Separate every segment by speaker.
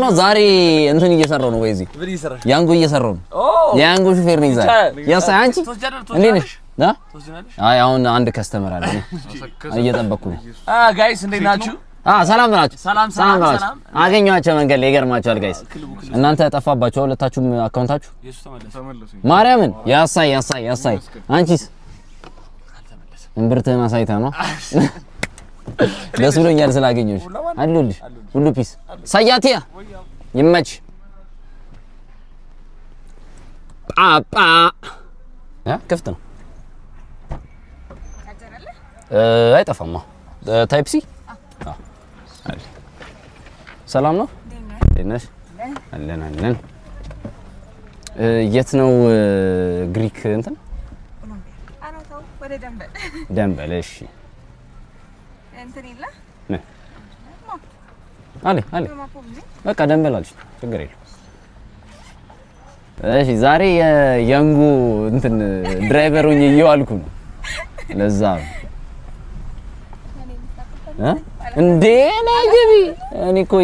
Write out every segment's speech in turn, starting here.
Speaker 1: ነው ዛሬ እንትን እየሰራው ነው ወይዚ ያንጎ እየሰራው ነው ያንጎ ሹፌር ነኝ ዛሬ ያሳ አንቺ እንዴ ነሽ አይ አሁን አንድ ከስተመር አለ እየጠበቅኩ ነው
Speaker 2: ጋይስ እንዴት ናችሁ
Speaker 1: ሰላም ናችሁ
Speaker 2: ሰላም
Speaker 1: አገኛቸው መንገድ ላይ ይገርማችኋል ጋይስ እናንተ ጠፋባችሁ ሁለታችሁም አካውንታችሁ
Speaker 2: ተመለሱ
Speaker 1: ማርያምን ያሳይ አንቺስ እንብርተና ሳይታ ነው ደስ ብሎኛል ስላገኘሁሽ አሉልሽ ሁሉ ፒስ ሳያቲያ ይመች ጳጳ ክፍት ነው አይጠፋማ ታይፕ ሲ ሰላም ነው ደነሽ አለን የት ነው ግሪክ እንትን
Speaker 3: አራታው ወደ
Speaker 1: ደንበል እሺ
Speaker 3: እንትን ይላ
Speaker 1: አለ በቃ ደንበል አልሽ ችግር የለም እሺ ዛሬ የያንጉ እንትን ድራይቨር ሆኜ እየዋልኩ ነው ለዛ እንዴ ናግቢ እኔ እኮ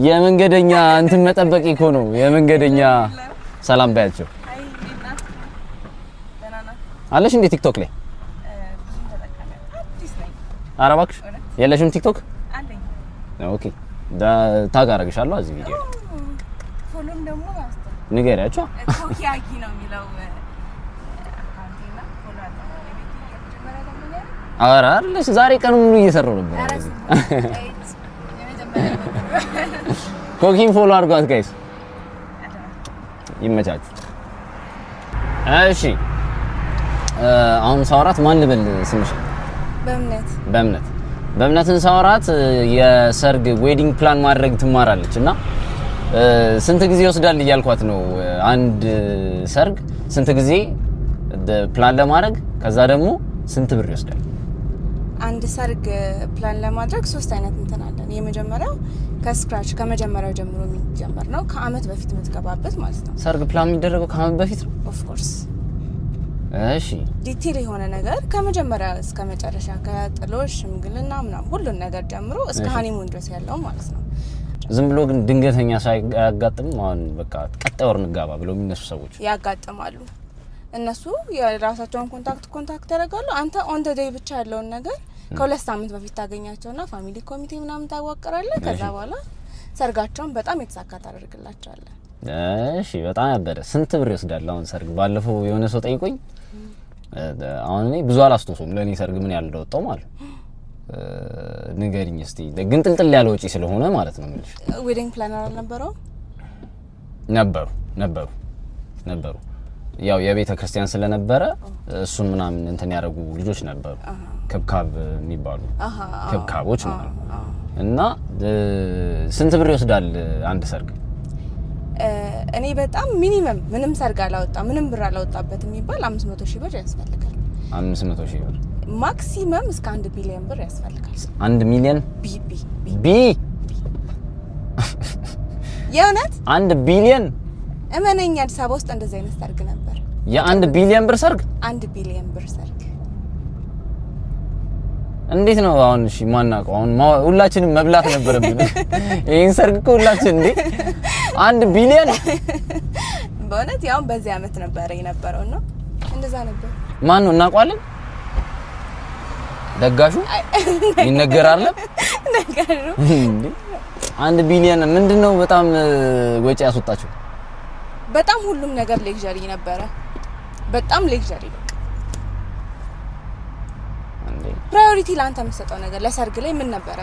Speaker 1: የመንገደኛ እንትን መጠበቅ እኮ ነው የመንገደኛ ሰላም ባያቸው አለሽ እንዴ ቲክቶክ ላይ አረባክሽ የለሽም ቲክቶክ
Speaker 3: አለኝ
Speaker 1: ኦኬ ታግ አረግሻለሁ እዚህ ቪዲዮ
Speaker 3: ፎሎም ደግሞ ማስተር
Speaker 1: ንገሪያቸው
Speaker 3: ኮኪያጊ ነው የሚለው አካውንቴና ፎሎ አለ
Speaker 1: አረልሽ ዛሬ ቀን ሙሉ እየሰራው ነበር ኮኪን ፎሎ አድርጓት ጋይስ ይመቻችሁ እሺ አሁን ሳወራት ማን ልበል ስምሽ በእምነትን ሳወራት የሰርግ ዌዲንግ ፕላን ማድረግ ትማራለች እና ስንት ጊዜ ይወስዳል እያልኳት ነው አንድ ሰርግ ስንት ጊዜ ፕላን ለማድረግ ከዛ ደግሞ ስንት ብር ይወስዳል
Speaker 3: አንድ ሰርግ ፕላን ለማድረግ ሶስት አይነት እንትን አለን የመጀመሪያው ከስክራች ከመጀመሪያው ጀምሮ የሚጀምር ነው ከአመት በፊት የምትገባበት ማለት ነው
Speaker 1: ሰርግ ፕላን የሚደረገው ከአመት በፊት ነው
Speaker 3: ኦፍ ኮርስ
Speaker 1: እሺ
Speaker 3: ዲቴል የሆነ ነገር ከመጀመሪያ እስከ መጨረሻ ከጥሎሽ ሽምግልና ምናምን ሁሉን ነገር ጀምሮ እስከ ሃኒሙን ድረስ ያለው ማለት ነው
Speaker 1: ዝም ብሎ ግን ድንገተኛ ሳያጋጥም አሁን በቃ ቀጣይ ወር እንጋባ ብለው የሚነሱ ሰዎች
Speaker 3: ያጋጥማሉ እነሱ የራሳቸውን ኮንታክት ያደርጋሉ አንተ ኦን ዘ ዴይ ብቻ ያለውን ነገር ከሁለት ሳምንት በፊት ታገኛቸውና ፋሚሊ ኮሚቴ ምናምን ታዋቀራለህ ከዛ በኋላ ሰርጋቸውን በጣም የተሳካ ታደርግላቸዋለህ
Speaker 1: እሺ በጣም ያበደ ስንት ብር ይወስዳል አሁን ሰርግ ባለፈው የሆነ ሰው ጠይቆኝ አሁን እኔ ብዙ አላስተውሰውም ለኔ ሰርግ ምን ያህል እንደወጣው ማለት ንገሪኝ እስቲ ግን ጥልጥል ያለ ወጪ ስለሆነ ማለት ነው ምንልሽ
Speaker 3: ዌዲንግ ፕላነር አልነበረው
Speaker 1: ነበሩ ያው የቤተ ክርስቲያን ስለነበረ እሱን ምናምን እንትን ያደርጉ ልጆች ነበሩ ከብካብ የሚባሉ ከብካቦች ማለት እና ስንት ብር ይወስዳል አንድ ሰርግ
Speaker 3: እኔ በጣም ሚኒመም ምንም ሰርግ አላወጣ ምንም ብር አላወጣበት የሚባል 500,000 ብር ያስፈልጋል
Speaker 1: 500,000 ብር
Speaker 3: ማክሲመም እስከ 1 ቢሊዮን ብር ያስፈልጋል
Speaker 1: 1 ሚሊዮን ቢ የእውነት 1 ቢሊዮን
Speaker 3: እመነኛ አዲስ አበባ ውስጥ እንደዚህ አይነት ሰርግ ነበር
Speaker 1: የ1 ቢሊዮን ብር ሰርግ
Speaker 3: 1 ቢሊዮን ብር ሰርግ
Speaker 1: እንዴት ነው አሁን እሺ ማናቀው አሁን ሁላችንም መብላት ነበርብን ይሄን ሰርግ እኮ ሁላችን እንዴ 1 ቢሊዮን
Speaker 3: በእውነት ያው በዚህ አመት ነበር የነበረው ነው እንደዛ ነበር
Speaker 1: ማን ነው እናቋለን ደጋሹ ይነገራል
Speaker 3: ነገሩ
Speaker 1: እንዴ 1 ቢሊዮን ምንድነው በጣም ወጪ ያስወጣችሁ
Speaker 3: በጣም ሁሉም ነገር ሌክዠሪ ነበረ በጣም ሌክዠሪ
Speaker 1: እንዴ
Speaker 3: ፕራዮሪቲ ላንተ መስጠው ነገር ለሰርግ ላይ ምን ነበር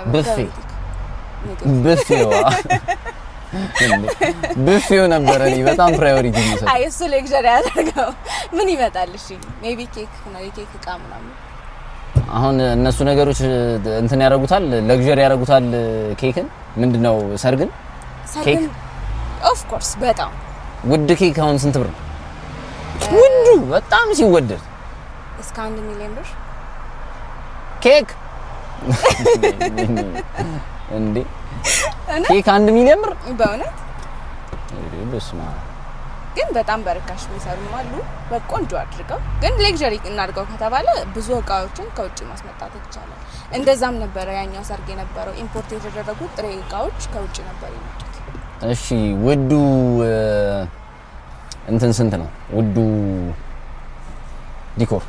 Speaker 1: ብፌው ነበር እኔ በጣም ፕራዮሪቲ መስጠው
Speaker 3: አይ እሱ ሌክዠሪ ያደርገው ምን ይመጣል እሺ ሜቢ ኬክ ነው የኬክ እቃ ምናምን
Speaker 1: አሁን እነሱ ነገሮች እንትን ያደርጉታል ለግዠሪ ያደርጉታል ኬክን ምንድነው ሰርግን ኬክ
Speaker 3: ኦፍ ኮርስ በጣም
Speaker 1: ውድ ኬክ አሁን ስንት ብር ነው ውዱ በጣም ሲወደድ
Speaker 3: እስከ 1 ሚሊዮን ብር
Speaker 1: ኬክ እንዴ ኬክ 1 ሚሊዮን ብር
Speaker 3: በእውነት
Speaker 1: በስማ
Speaker 3: ግን በጣም በርካሽ የሚሰሩም አሉ በቆንጆ አድርገው ግን ሌክዠሪ እናድርገው ከተባለ ብዙ እቃዎችን ከውጭ ማስመጣት ይቻላል እንደዛም ነበር ያኛው ሰርግ የነበረው ኢምፖርት የተደረጉ ጥሬ እቃዎች ከውጭ ነበር የመጡት
Speaker 1: እሺ ውዱ እንትን ስንት ነው ውዱ ዲኮር?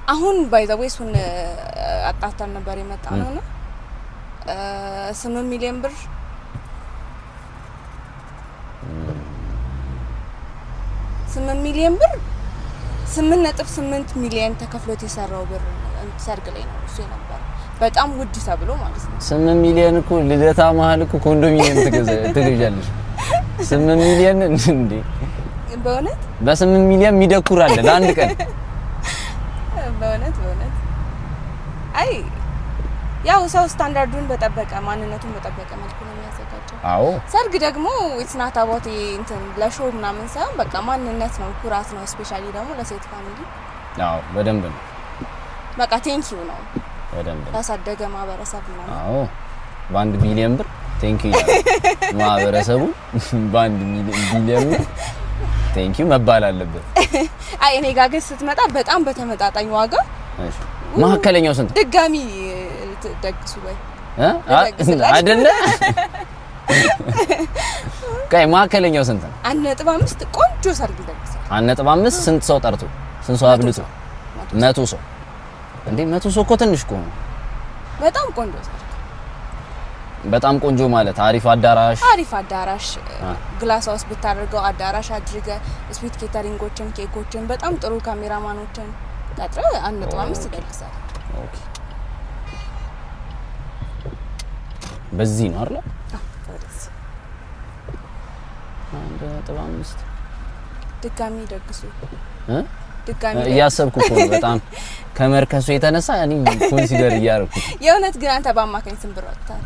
Speaker 3: አሁን ባይዘው እሱን አጣጣን ነበር የመጣው ነውና 8 ሚሊዮን ብር 8.8 ሚሊዮን ተከፍሎት የሰራው ብር ሰርግ ላይ ነው እሱ የነበረው። በጣም ውድ ተብሎ ማለት ነው።
Speaker 1: 8 ሚሊዮን እኮ ልደታ መሀል እኮ ኮንዶሚኒየም ትገዣለሽ። 8 ሚሊዮን እንዴ!
Speaker 3: በእውነት
Speaker 1: በ8 ሚሊዮን የሚደኩር አለ ለአንድ ቀን።
Speaker 3: በእውነት አይ ያው ሰው ስታንዳርዱን በጠበቀ ማንነቱን በጠበቀ መልኩ ነው የሚያዘጋጀው።
Speaker 1: አዎ
Speaker 3: ሰርግ ደግሞ ኢትስ ናት አባውት እንትን ለሾው ምናምን ሳይሆን በቃ ማንነት ነው፣ ኩራት ነው። ስፔሻሊ ደግሞ ለሴት ፋሚሊ
Speaker 1: አዎ በደንብ ነው።
Speaker 3: በቃ ቴንኪው ነው
Speaker 1: በደንብ
Speaker 3: ያሳደገ ማህበረሰብ ነው።
Speaker 1: አዎ በ1 ቢሊዮን ብር ቴንኪው ይላል ማህበረሰቡ። በ1 ቢሊዮን ብር ቴንኪው መባል አለበት።
Speaker 3: አይ እኔ ጋር ግን ስትመጣ በጣም በተመጣጣኝ ዋጋ።
Speaker 1: እሺ መሀከለኛው ስንት?
Speaker 3: ድጋሚ ደግሱ ወይ
Speaker 1: አይደለ? ከይ መሀከለኛው ስንት ነው?
Speaker 3: 1.5 ቆንጆ ሰርግ ደግሳል።
Speaker 1: 1.5 ስንት ሰው ጠርቶ ስንት ሰው አብልቶ? 100 ሰው እንዴ? 100 ሰው እኮ ትንሽ እኮ ነው።
Speaker 3: በጣም ቆንጆ ሰርግ።
Speaker 1: በጣም ቆንጆ ማለት አሪፍ አዳራሽ
Speaker 3: ግላስ ሃውስ ብታደርገው አዳራሽ አድርገ ስዊት ኬተሪንጎችን፣ ኬኮችን፣ በጣም ጥሩ ካሜራማኖችን ቀጥረ 1.5 ይደግሳል።
Speaker 1: ኦኬ በዚህ ነው አይደል?
Speaker 3: ወደዚህ
Speaker 1: 1.5
Speaker 3: ድጋሚ ደግሱ ድጋሚ
Speaker 1: እያሰብኩ እኮ በጣም ከመርከሱ የተነሳ እኔ ኮንሲደር እያደረኩ።
Speaker 3: የእውነት ግን አንተ በአማካኝ ስንት ብር ወጣህ?